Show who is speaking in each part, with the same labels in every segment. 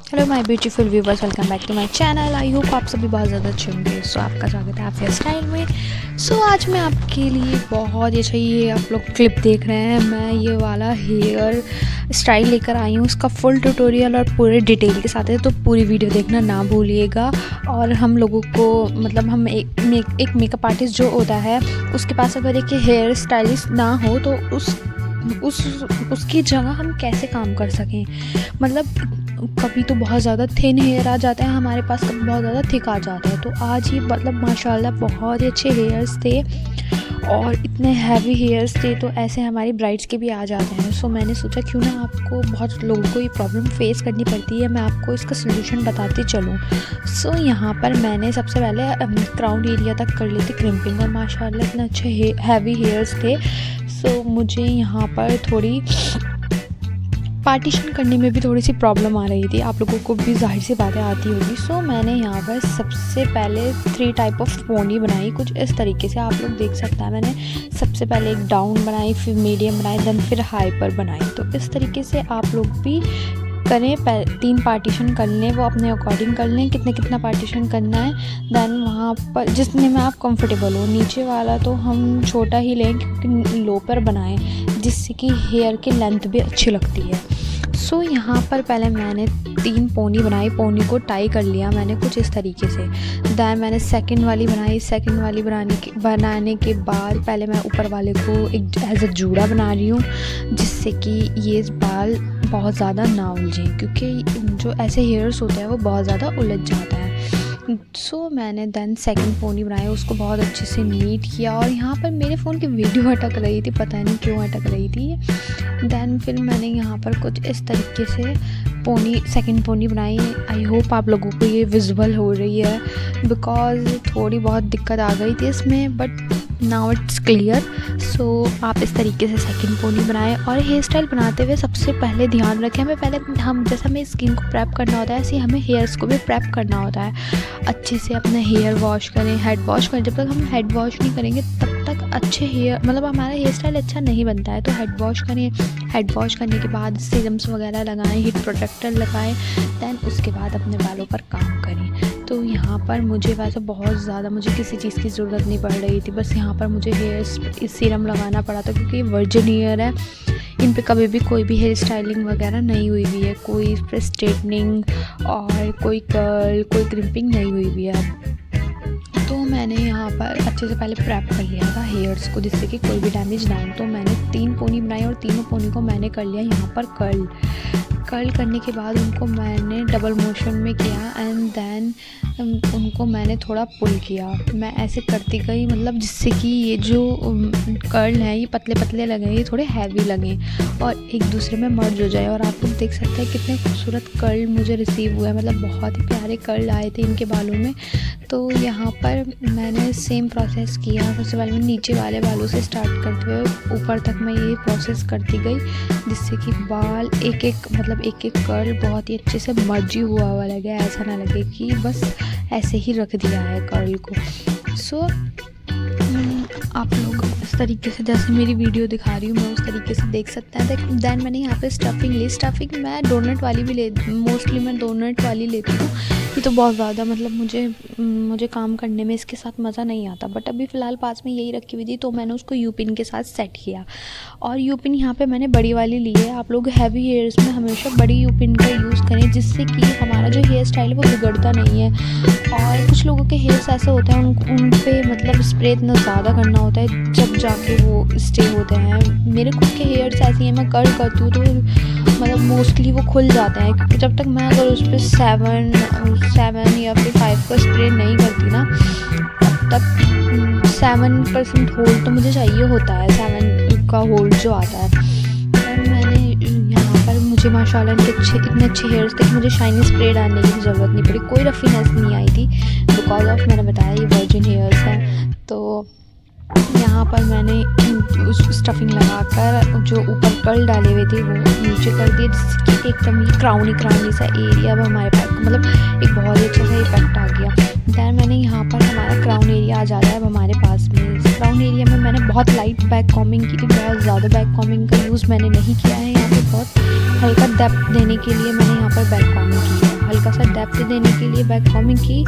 Speaker 1: Hello my beautiful viewers, welcome back to my channel. I hope आप सभी बहुत ज़्यादा अच्छे होंगे। सो आपका स्वागत है आप हेयर स्टाइल में। सो आज मैं आपके लिए बहुत ही अच्छा, ये आप लोग क्लिप देख रहे हैं, मैं ये वाला हेयर स्टाइल लेकर आई हूँ। उसका फुल ट्यूटोरियल और पूरे डिटेल के साथ है, तो पूरी वीडियो देखना ना भूलिएगा। और हम लोगों को मतलब हम एक मेकअप आर्टिस्ट जो होता है उसके पास अगर एक हेयर स्टाइलिस्ट ना हो तो उसकी जगह हम कैसे काम कर सकें। मतलब कभी तो बहुत ज़्यादा थिन हेयर आ जाता है हमारे पास, कभी बहुत ज़्यादा थिक आ जाता है। तो आज ही मतलब माशाल्लाह बहुत ही अच्छे हेयर्स थे और इतने हैवी हेयर्स थे, तो ऐसे हमारी ब्राइड्स के भी आ जाते हैं। सो मैंने सोचा क्यों ना, आपको बहुत लोगों को ये प्रॉब्लम फेस करनी पड़ती है, मैं आपको इसका सोल्यूशन बताती चलूँ। सो यहाँ पर मैंने सबसे पहले क्राउन एरिया तक कर ली थी क्रिम्पिंग, और माशाल्लाह इतने अच्छे हैवी हेयर्स थे। सो मुझे यहाँ पर थोड़ी पार्टीशन करने में भी थोड़ी सी प्रॉब्लम आ रही थी, आप लोगों को भी जाहिर सी बातें आती होगी। सो मैंने यहाँ पर सबसे पहले 3 टाइप ऑफ पोनी बनाई, कुछ इस तरीके से आप लोग देख सकते हैं। मैंने सबसे पहले एक डाउन बनाई, फिर मीडियम बनाई, देन फिर हाइपर बनाई। तो इस तरीके से आप लोग भी करें। 3 पार्टीशन कर लें, वो अपने अकॉर्डिंग कर लें कितना पार्टीशन करना है। देन वहाँ पर जितने में आप कंफर्टेबल हो, नीचे वाला तो हम छोटा ही लें क्योंकि लो पर बनाएं, जिससे कि हेयर की लेंथ भी अच्छी लगती है। सो यहाँ पर पहले मैंने 3 पोनी बनाई, पोनी को टाई कर लिया मैंने कुछ इस तरीके से। दैन मैंने सेकंड वाली बनाई, सेकंड वाली बनाने के बाद पहले मैं ऊपर वाले को एक एज अ जूड़ा बना रही हूँ, जिससे कि ये बाल बहुत ज़्यादा ना उलझें, क्योंकि जो ऐसे हेयर्स होते हैं वो बहुत ज़्यादा उलझ जाता है। सो मैंने दैन सेकंड पोनी बनाया, उसको बहुत अच्छे से नीट किया। और यहाँ पर मेरे फ़ोन की वीडियो अटक रही थी, पता नहीं क्यों अटक रही थी। दैन फिर मैंने यहाँ पर कुछ इस तरीके से सेकंड पोनी बनाई। आई होप आप लोगों को ये विजुअल हो रही है, बिकॉज़ थोड़ी बहुत दिक्कत आ गई थी इसमें, बट नाउ इट्स क्लियर। सो आप इस तरीके से सेकंड पोनी बनाएं। और हेयर स्टाइल बनाते हुए सबसे पहले ध्यान रखें, हम जैसा हमें स्किन को प्रेप करना होता है, ऐसे ही हमें हेयर्स को भी प्रेप करना होता है। अच्छे से अपना हेयर वॉश करें, हेड वॉश करें। जब तक हम हेड वॉश नहीं करेंगे तब तक अच्छे हेयर मतलब हमारा हेयर स्टाइल अच्छा नहीं बनता है। तो हेड वॉश करें, हेड वॉश करने के बाद सीरम्स वगैरह लगाएं, हीट प्रोटेक्टर लगाएं, दैन उसके बाद अपने बालों पर काम करें। तो यहाँ पर मुझे वैसे बहुत ज़्यादा मुझे किसी चीज़ की ज़रूरत नहीं पड़ रही थी, बस यहाँ पर मुझे हेयर सीरम लगाना पड़ा था, क्योंकि वर्जिन हेयर है, इन पे कभी भी कोई भी हेयर स्टाइलिंग वगैरह नहीं हुई हुई है, कोई इस पर स्ट्रेटनिंग और कोई कर्ल, कोई क्रिम्पिंग नहीं हुई हुई है। तो मैंने यहाँ पर अच्छे से पहले प्रेप कर लिया था हेयर्स को, जिससे कि कोई भी डैमेज ना हो। तो मैंने 3 पोनी बनाई और तीनों पोनी को मैंने कर लिया यहाँ पर कर्ल करने के बाद उनको मैंने डबल मोशन में किया, एंड देन उनको मैंने थोड़ा पुल किया। मैं ऐसे करती गई, मतलब जिससे कि ये जो कर्ल हैं ये पतले पतले लगें, ये थोड़े हैवी लगें और एक दूसरे में मर्ज हो जाए। और आप लोग देख सकते हैं कितने खूबसूरत कर्ल मुझे रिसीव हुए, मतलब बहुत ही प्यारे कर्ल आए थे इनके बालों में। तो यहाँ पर मैंने सेम प्रोसेस किया। सबसे पहले मैं नीचे वाले बालों से स्टार्ट करते हुए ऊपर तक मैं ये प्रोसेस करती गई, जिससे कि बाल एक एक कर्ल बहुत ही अच्छे से मर्जी हुआ लगे, ऐसा ना लगे कि बस ऐसे ही रख दिया है कर्ल को। सो आप लोग इस तरीके से जैसे मेरी वीडियो दिखा रही हूँ मैं उस तरीके से देख सकते हैं। दैन मैंने यहाँ पे स्टफिंग ली। स्टफिंग मैं डोनट वाली भी मोस्टली मैं डोनट वाली लेती हूँ। ये तो बहुत ज़्यादा मतलब मुझे काम करने में इसके साथ मज़ा नहीं आता, बट अभी फ़िलहाल पास में यही रखी हुई थी, तो मैंने उसको यूपिन के साथ सेट किया। और यूपिन यहाँ पे मैंने बड़ी वाली ली है। आप लोग हैवी हेयर्स में हमेशा बड़ी यूपिन का यूज़ करें, जिससे कि हमारा जो हेयर स्टाइल है वो बिगड़ता नहीं है। और कुछ लोगों के हेयर्स ऐसे होते हैं उन पे मतलब स्प्रे इतना ज़्यादा करना होता है जब जाके वो स्टे होते हैं। मेरे खुद के हेयर्स ऐसे हैं, मैं कर्ल करती हूँ तो मतलब मोस्टली वो खुल जाते हैं, क्योंकि जब तक मैं अगर उस पर 7 या फिर 5 का स्प्रे नहीं करती ना, तब तक 7% होल्ड तो मुझे चाहिए होता है, 7 का होल्ड जो आता है। और मैंने यहाँ पर मुझे माशाल्लाह इतने अच्छे हेयर्स थे कि मुझे शाइनी स्प्रे डालने की ज़रूरत नहीं पड़ी, कोई रफीनेस नहीं आई थी, बिकॉज ऑफ मैंने बताया ये वर्जिन हेयर्स हैं। तो यहाँ पर मैंने उस स्टफिंग लगाकर जो ऊपर कर्ल डाले हुए थे वो नीचे कर दिए, जिससे एकदम ही क्राउनी सा एरिया अब हमारे पास मतलब एक बहुत ही अच्छा सा इफेक्ट आ गया। दैन मैंने यहाँ पर हमारा क्राउन एरिया आ जाता है अब हमारे पास में। इस क्राउन एरिया में मैंने बहुत लाइट बैक कॉम्बिंग की थी, बहुत ज़्यादा बैक कॉम्बिंग का यूज़ मैंने नहीं किया है। यहाँ पर बहुत हल्का डेप्थ देने के लिए मैंने यहाँ पर बैक कॉम्बिंग की है। हल्का सा डेप्थ देने के लिए बैक कॉम्बिंग की,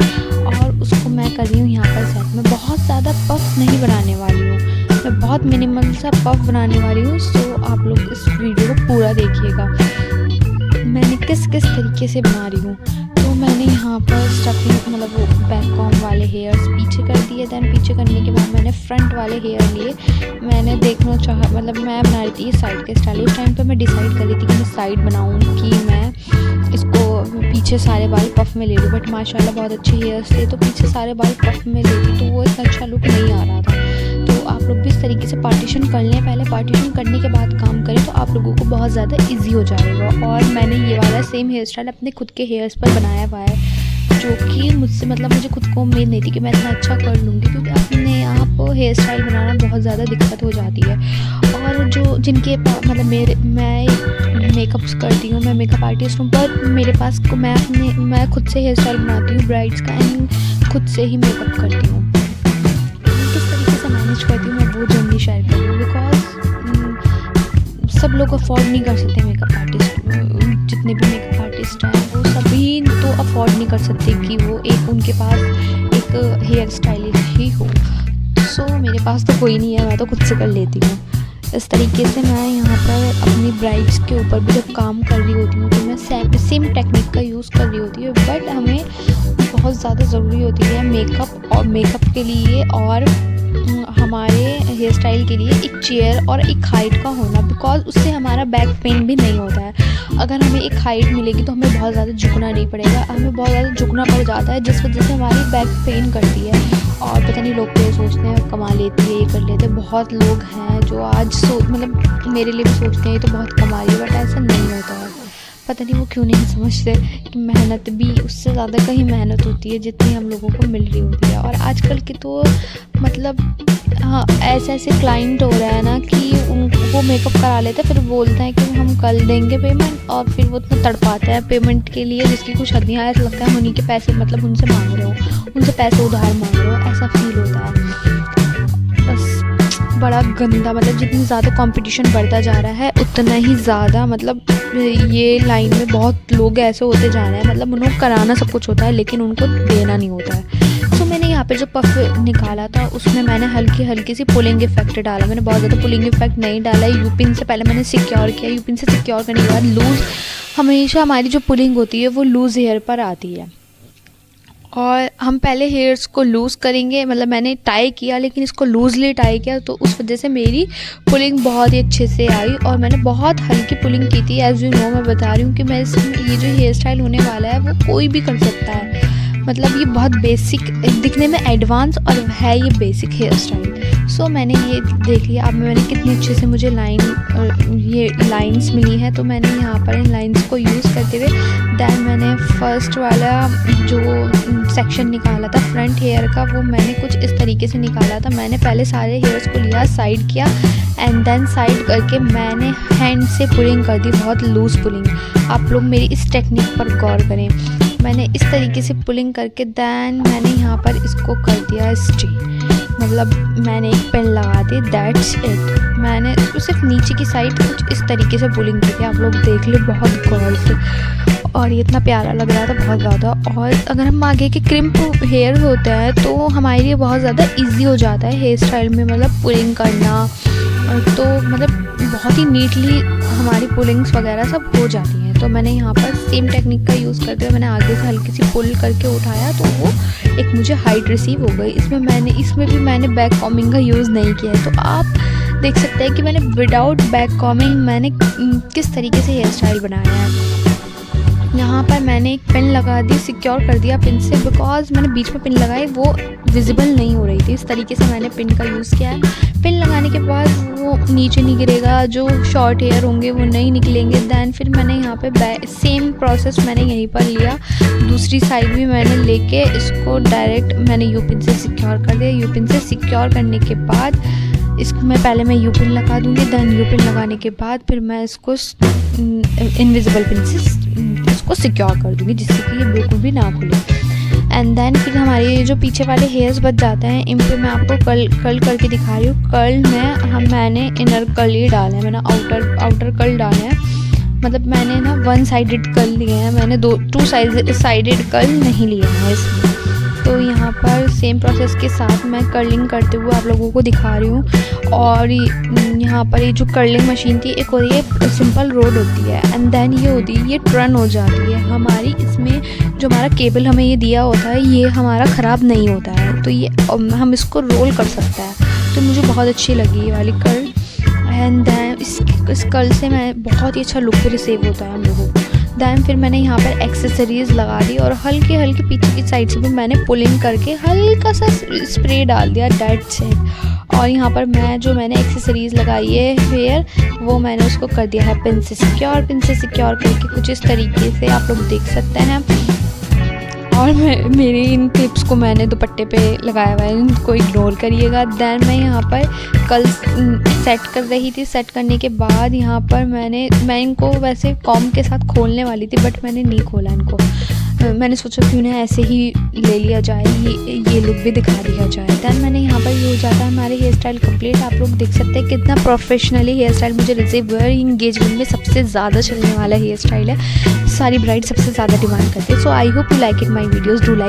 Speaker 1: और उसको मैं कर रही हूँ यहाँ पर सेट। मैं बहुत ज़्यादा पफ नहीं बनाने वाली हूँ, मैं बहुत मिनिमल सा पफ बनाने वाली हूँ। सो आप लोग इस वीडियो को पूरा देखिएगा मैंने किस किस तरीके से बना रही हूँ। तो मैंने यहाँ पर स्टफिंग मतलब वो बैक कॉम वाले हेयर्स पीछे कर दिए। दैन पीछे करने के बाद मैंने फ्रंट वाले हेयर लिए। मैंने देखना चाहा मतलब मैं बना रही थी साइड के स्टाइल। उस टाइम पे मैं डिसाइड कर रही थी कि मैं साइड बनाऊँ कि मैं इसको पीछे सारे बाल पफ में ले लूँ, बट माशाल्लाह बहुत अच्छे हेयर्स थे तो पीछे सारे बाल पफ में लेती तो वो इतना अच्छा लुक नहीं आ रहा था। तो आप लोग भी इस तरीके से पार्टीशन कर लें, पहले पार्टीशन करने के बाद काम करें तो आप लोगों को बहुत ज़्यादा इजी हो जाएगा। और मैंने ये वाला सेम हेयर स्टाइल अपने खुद के हेयर्स पर बनाया हुआ है, जो कि मुझसे मतलब मुझे खुद को उम्मीद नहीं थी कि मैं इतना अच्छा कर लूँगी, क्योंकि अपने आप हेयर स्टाइल बनाना बहुत ज़्यादा दिक्कत हो जाती है। और जो जिनके मतलब मैं मेकअप्स करती हूँ, मैं मेकअप आर्टिस्ट हूँ, पर मेरे पास को मैं खुद से हेयर स्टाइल बनाती हूँ ब्राइड्स का, एंड खुद से ही मेकअप करती हूँ। किस तरीके से मैनेज करती हूँ मैं वो जल्दी शेयर कर रही हूँ, बिकॉज सब लोग अफोर्ड नहीं कर सकते मेकअप आर्टिस्ट। जितने भी मेकअप आर्टिस्ट हैं वो सभी तो अफोर्ड नहीं कर सकते कि वो एक उनके पास एक हेयर स्टाइलिस्ट ही हो। सो मेरे पास तो कोई नहीं है, मैं तो खुद से कर लेती हूँ। इस तरीके से मैं यहाँ पर अपनी ब्राइड्स के ऊपर भी जब काम कर रही होती हूँ तो मैं सेम टेक्निक का यूज़ कर रही होती हूँ, बट हमें बहुत ज़्यादा ज़रूरी होती है मेकअप के लिए और हमारे हेयर स्टाइल के लिए एक चेयर और एक हाइट का होना, बिकॉज उससे हमारा बैक पेन भी नहीं होता है। अगर हमें एक हाइट मिलेगी तो हमें बहुत ज़्यादा झुकना नहीं पड़ेगा, हमें बहुत ज़्यादा झुकना पड़ जाता है जिस वजह से हमारी बैक पेन करती है। और पता नहीं लोग तो ये सोचते हैं कमा लेती है, ये कर लेते हैं। बहुत लोग हैं जो आज मतलब मेरे लिए भी सोचते हैं ये तो बहुत कमा रही है, बट ऐसा नहीं होता है। पता नहीं वो क्यों नहीं समझते कि मेहनत भी उससे ज़्यादा कहीं मेहनत होती है जितनी हम लोगों को मिल रही होती है। और आजकल के तो मतलब हाँ ऐसे क्लाइंट हो रहा है ना कि वो मेकअप करा लेते हैं, फिर बोलते हैं कि हम कर देंगे पेमेंट, और फिर वो इतना तड़पाते हैं पेमेंट के लिए जिसकी कुछ हद नहीं है। ऐसा लगता है उन्हीं के पैसे मतलब उनसे मांग रहे हो, उनसे पैसे उधार मांग रहे हो, ऐसा फील होता है। बस बड़ा गंदा, मतलब जितनी ज़्यादा कंपटीशन बढ़ता जा रहा है उतना ही ज़्यादा मतलब ये लाइन में बहुत लोग ऐसे होते जा रहे हैं, मतलब उनको कराना सब कुछ होता है लेकिन उनको देना नहीं होता है। तो मैंने यहाँ पे जो पफ निकाला था उसमें मैंने हल्की सी पुलिंग इफेक्ट डाला। मैंने बहुत ज़्यादा पुलिंग इफेक्ट नहीं डाला, यूपिन से पहले मैंने सिक्योर किया। यूपिन से सिक्योर करने के बाद लूज़, हमेशा हमारी जो पुलिंग होती है वो लूज़ हेयर पर आती है, और हम पहले हेयर्स को लूज़ करेंगे। मतलब मैंने टाई किया लेकिन इसको लूज़ली टाई किया, तो उस वजह से मेरी पुलिंग बहुत ही अच्छे से आई। और मैंने बहुत हल्की पुलिंग की थी। एज यू नो मैं बता रही हूँ कि मैं ये जो हेयर स्टाइल होने वाला है वो कोई भी कर सकता है। मतलब ये बहुत बेसिक दिखने में एडवांस और है ये बेसिक हेयर स्टाइल। सो मैंने ये देख लिया। अब मैंने कितनी अच्छे से मुझे ये लाइंस मिली हैं, तो मैंने यहाँ पर इन लाइंस को यूज़ करते हुए दैन मैंने फर्स्ट वाला जो सेक्शन निकाला था फ्रंट हेयर का वो मैंने कुछ इस तरीके से निकाला था। मैंने पहले सारे हेयर्स को लिया, साइड किया, एंड देन साइड करके मैंने हैंड से पुलिंग कर दी, बहुत लूज़ पुलिंग। आप लोग मेरी इस टेक्निक पर गौर करें। मैंने इस तरीके से पुलिंग करके दैन मैंने यहाँ पर इसको कर दिया स्ट्रेट, मतलब मैंने एक पेन लगा दी, दैट्स इट। मैंने सिर्फ नीचे की साइड कुछ इस तरीके से पुलिंग की थी, आप लोग देख ले बहुत गौर से, और ये इतना प्यारा लग रहा था बहुत ज़्यादा। और अगर हम आगे के क्रिम्प हेयर होते हैं तो हमारे लिए बहुत ज़्यादा इजी हो जाता है हेयर स्टाइल में मतलब पुलिंग करना, तो मतलब बहुत ही नीटली हमारी पुलिंग्स वगैरह सब हो जाती हैं। तो मैंने यहाँ पर सेम टेक्निक का यूज़ करते हुए मैंने आगे से हल्की सी पुल करके उठाया, तो वो एक मुझे हाइट रिसीव हो गई। इसमें भी मैंने बैक कॉमिंग का यूज़ नहीं किया है। तो आप देख सकते हैं कि मैंने विदाउट बैक कॉमिंग मैंने किस तरीके से हेयर स्टाइल बनाया है। यहाँ पर मैंने एक पिन लगा दी, सिक्योर कर दिया पिन से, बिकॉज मैंने बीच में पिन लगाई वो विजिबल नहीं हो रही थी। इस तरीके से मैंने पिन का यूज़ किया है। पिन लगाने के बाद वो नीचे नहीं गिरेगा, जो शॉर्ट हेयर होंगे वो नहीं निकलेंगे। दैन फिर मैंने यहाँ पे सेम प्रोसेस मैंने यहीं पर लिया, दूसरी साइड भी मैंने लेके इसको डायरेक्ट मैंने यूपिन से सिक्योर कर दिया। यूपिन से सिक्योर करने के बाद इसको मैं यूपिन लगा दूँगी, दैन यूपिन लगाने के बाद फिर मैं इसको इनविजिबल पिन से इसको सिक्योर कर दूँगी जिससे कि ये बिल्कुल भी ना खुले। एंड देन फिर हमारे जो पीछे वाले हेयर्स बच जाते हैं, इन पे मैं आपको कर्ल करके दिखा रही हूँ। कर्ल में मैंने इनर कर्ल ही डाले हैं, मैंने आउटर कर्ल डाले हैं। मतलब मैंने ना वन साइडेड कर्ल लिए हैं, मैंने टू साइडेड कर्ल नहीं लिया है इसमें। तो यहाँ पर सेम प्रोसेस के साथ मैं कर्लिंग करते हुए आप लोगों को दिखा रही हूँ। और यहाँ पर ये जो कर्लिंग मशीन थी, एक होती है सिंपल रोड होती है एंड देन ये होती है, ये टर्न हो जाती है हमारी। इसमें जो हमारा केबल हमें ये दिया होता है ये हमारा ख़राब नहीं होता है, तो ये हम इसको रोल कर सकते हैं। तो मुझे बहुत अच्छी लगी ये वाली कर्ल एंड देन इस कर्ल से मैं बहुत ही अच्छा लुक भी रिसीव होता है हम लोगों को। दैन फिर मैंने यहाँ पर एक्सेसरीज़ लगा दी और हल्के हल्के पीछे की साइड से भी मैंने पुलिंग करके हल्का सा स्प्रे डाल दिया डेट सेट। और यहाँ पर मैंने एक्सेसरीज़ लगाई है हेयर, वो मैंने उसको कर दिया है पिन से सिक्योर करके कुछ इस तरीके से आप लोग देख सकते हैं। और मेरी इन क्लिप्स को मैंने दुपट्टे पे लगाया हुआ है, इनको इग्नोर करिएगा। दैन मैं यहाँ पर कल सेट कर रही थी। सेट करने के बाद यहाँ पर मैं इनको वैसे कॉम के साथ खोलने वाली थी बट मैंने नहीं खोला इनको। मैंने सोचा क्यों ना ऐसे ही ले लिया जाए, ये लुक भी दिखा दिया जाए। दैन मैंने यहाँ पर ये हो जाता है हमारे हेयर स्टाइल कंप्लीट। आप लोग देख सकते हैं कितना प्रोफेशनली हेयर स्टाइल मुझे रिसीव हुआ है। इंगेजमेंट में सबसे ज़्यादा चलने वाला हेयर स्टाइल है, सारी ब्राइड सबसे ज़्यादा डिमांड करती है। So I hope you like it my videos, do like